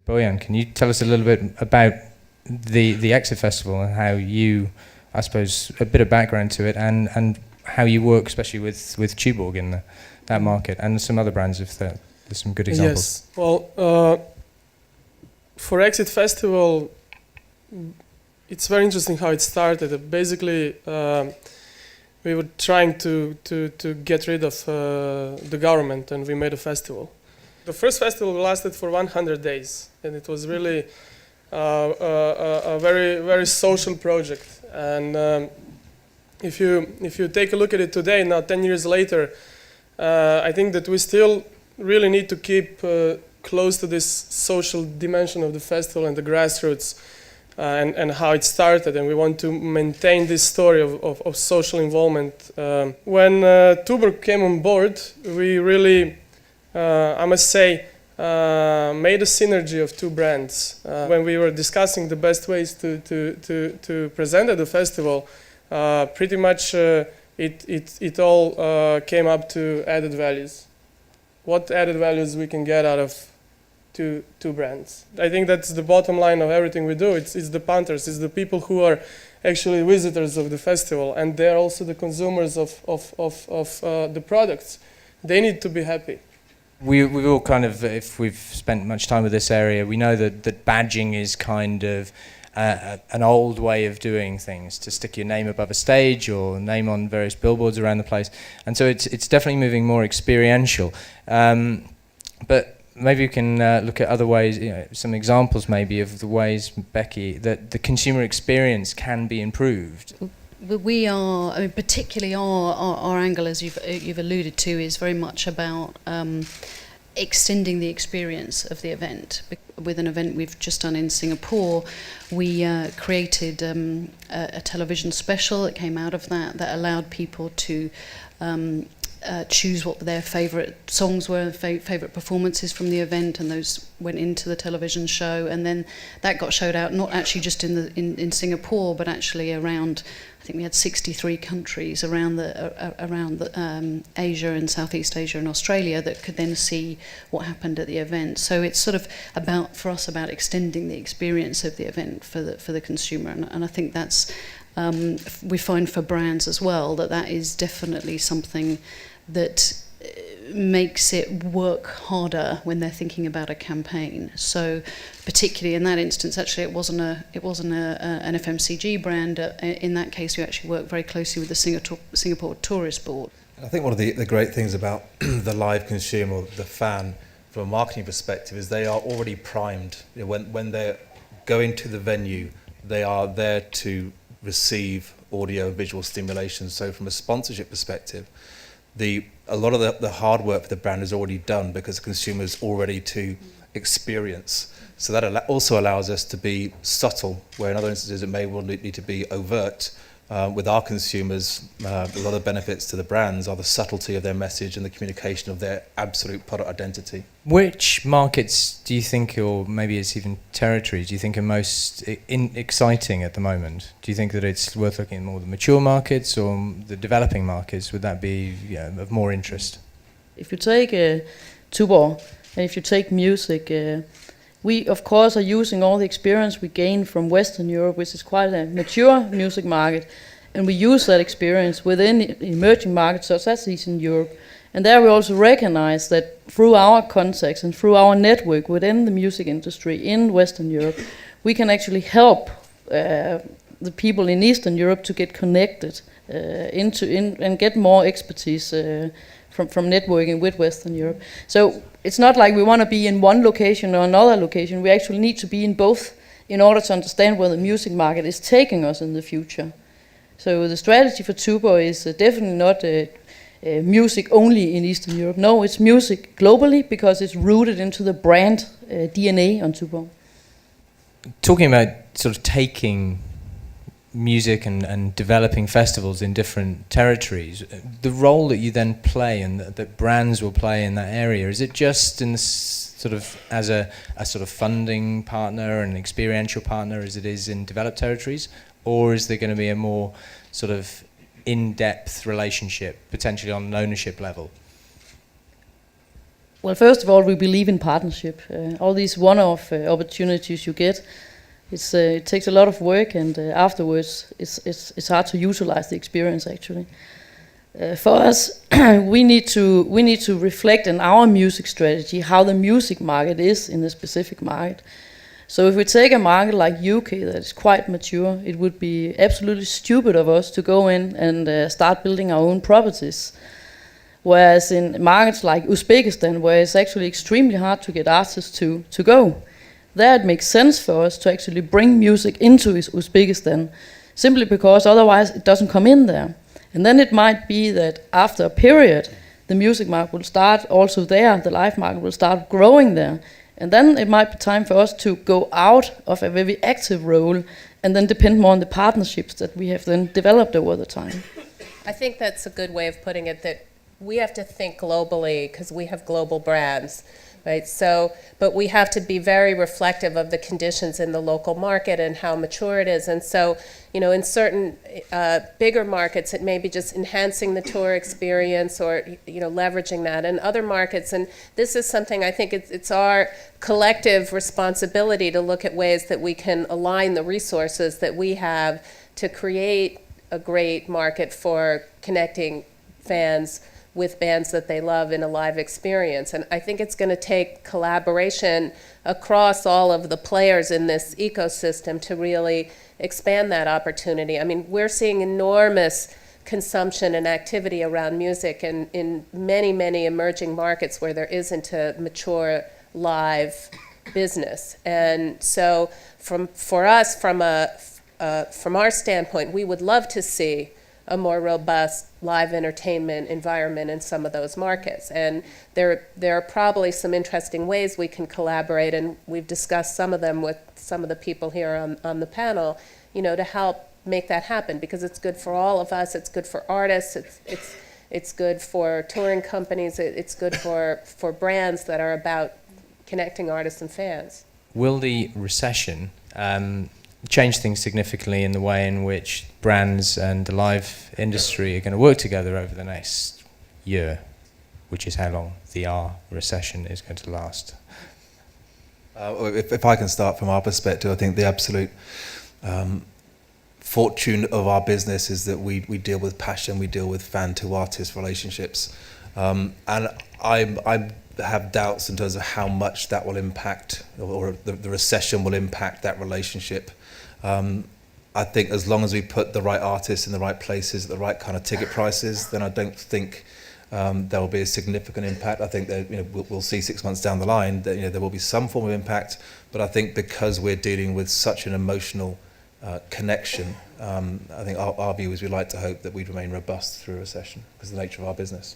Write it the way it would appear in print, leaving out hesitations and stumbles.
Bojan, can you tell us a little bit about the Exit Festival and how you, I suppose, a bit of background to it, and how you work, especially with Tuborg in that market, and some other brands, if there's some good examples. Yes. Well, for Exit Festival, it's very interesting how it started. Basically, we were trying to get rid of the government, and we made a festival. The first festival lasted for 100 days, and it was really a very, very social project. And if you take a look at it today, now 10 years later, I think that we still really need to keep close to this social dimension of the festival and the grassroots and how it started, and we want to maintain this story of social involvement. When Tuborg came on board, we really, I must say, made a synergy of two brands. When we were discussing the best ways to present at the festival, pretty much it all came up to added values. What added values we can get out of two brands. I think that's the bottom line of everything we do. It's the punters, it's the people who are actually visitors of the festival, and they're also the consumers of the products. They need to be happy. We've all kind of, if we've spent much time with this area, we know that badging is kind of an old way of doing things, to stick your name above a stage or name on various billboards around the place. And so it's definitely moving more experiential. But maybe we can look at other ways, some examples maybe of the ways, Becky, that the consumer experience can be improved. We are, I mean, particularly our angle, as you've alluded to, is very much about extending the experience of the event. With an event we've just done in Singapore, we created a television special that came out of that allowed people to choose what their favourite songs were, favourite performances from the event, and those went into the television show. And then that got showed out not actually just in Singapore, but actually around, I think we had 63 countries around Asia and Southeast Asia and Australia that could then see what happened at the event. So it's sort of for us about extending the experience of the event for the consumer, and I think that's we find for brands as well that is definitely something that makes it work harder when they're thinking about a campaign. So particularly in that instance, actually it wasn't an FMCG brand. In that case, we actually worked very closely with the Singapore Tourist Board. I think one of the great things about the live consumer, the fan, from a marketing perspective, is they are already primed. When they're going to the venue, they are there to receive audio and visual stimulation. So from a sponsorship perspective, a lot of the hard work for the brand is already done because the consumer's already to experience. So that also allows us to be subtle, where in other instances it may well need to be overt. With our consumers, a lot of benefits to the brands are the subtlety of their message and the communication of their absolute product identity. Which markets do you think, or maybe it's even territories, do you think are most exciting at the moment? Do you think that it's worth looking at more the mature markets or the developing markets? Would that be of more interest? If you take Tuborg, and if you take music, we of course are using all the experience we gained from Western Europe, which is quite a mature music market, and we use that experience within emerging markets such as Eastern Europe. And there we also recognize that through our contacts and through our network within the music industry in Western Europe, we can actually help the people in Eastern Europe to get connected and get more expertise from networking with Western Europe. So it's not like we want to be in one location or another location. We actually need to be in both in order to understand where the music market is taking us in the future. So the strategy for Tuborg is definitely not music only in Eastern Europe. No, it's music globally because it's rooted into the brand DNA on Tuborg. Talking about sort of taking music and developing festivals in different territories, the role that you then play and that brands will play in that area, is it just in sort of as a sort of funding partner and experiential partner as it is in developed territories, or is there going to be a more sort of in-depth relationship potentially on an ownership level? Well, first of all, we believe in partnership. All these one-off opportunities you get, it takes a lot of work, and afterwards it's hard to utilize the experience actually. For us, we need to reflect in our music strategy how the music market is in a specific market. So if we take a market like UK that is quite mature, it would be absolutely stupid of us to go in and start building our own properties. Whereas in markets like Uzbekistan, where it's actually extremely hard to get artists to go, there it makes sense for us to actually bring music into Uzbekistan, simply because otherwise it doesn't come in there. And then it might be that after a period, the music market will start also there, the live market will start growing there. And then it might be time for us to go out of a very active role and then depend more on the partnerships that we have then developed over the time. I think that's a good way of putting it, that we have to think globally because we have global brands, right? So, but we have to be very reflective of the conditions in the local market and how mature it is. And so, you know, in certain bigger markets, it may be just enhancing the tour experience or, you know, leveraging that. In other markets, and this is something I think it's our collective responsibility to look at ways that we can align the resources that we have to create a great market for connecting fans with bands that they love in a live experience. And I think it's going to take collaboration across all of the players in this ecosystem to really expand that opportunity. I mean, we're seeing enormous consumption and activity around music in many, many emerging markets where there isn't a mature live business. And so for us, from our standpoint, we would love to see a more robust live entertainment environment in some of those markets. And there are probably some interesting ways we can collaborate, and we've discussed some of them with some of the people here on the panel, you know, to help make that happen, because it's good for all of us, it's good for artists, it's good for touring companies, it's good for brands that are about connecting artists and fans. Will the recession change things significantly in the way in which brands and the live industry are going to work together over the next year, which is how long the recession is going to last? If I can start from our perspective, I think the absolute fortune of our business is that we deal with passion, we deal with fan-to-artist relationships. And I have doubts in terms of how much that will impact, or the recession will impact that relationship. I think as long as we put the right artists in the right places at the right kind of ticket prices, then I don't think there will be a significant impact. I think that, you know, we'll see 6 months down the line that, you know, there will be some form of impact, but I think because we're dealing with such an emotional connection, I think our view is we like to hope that we'd remain robust through a recession because of the nature of our business.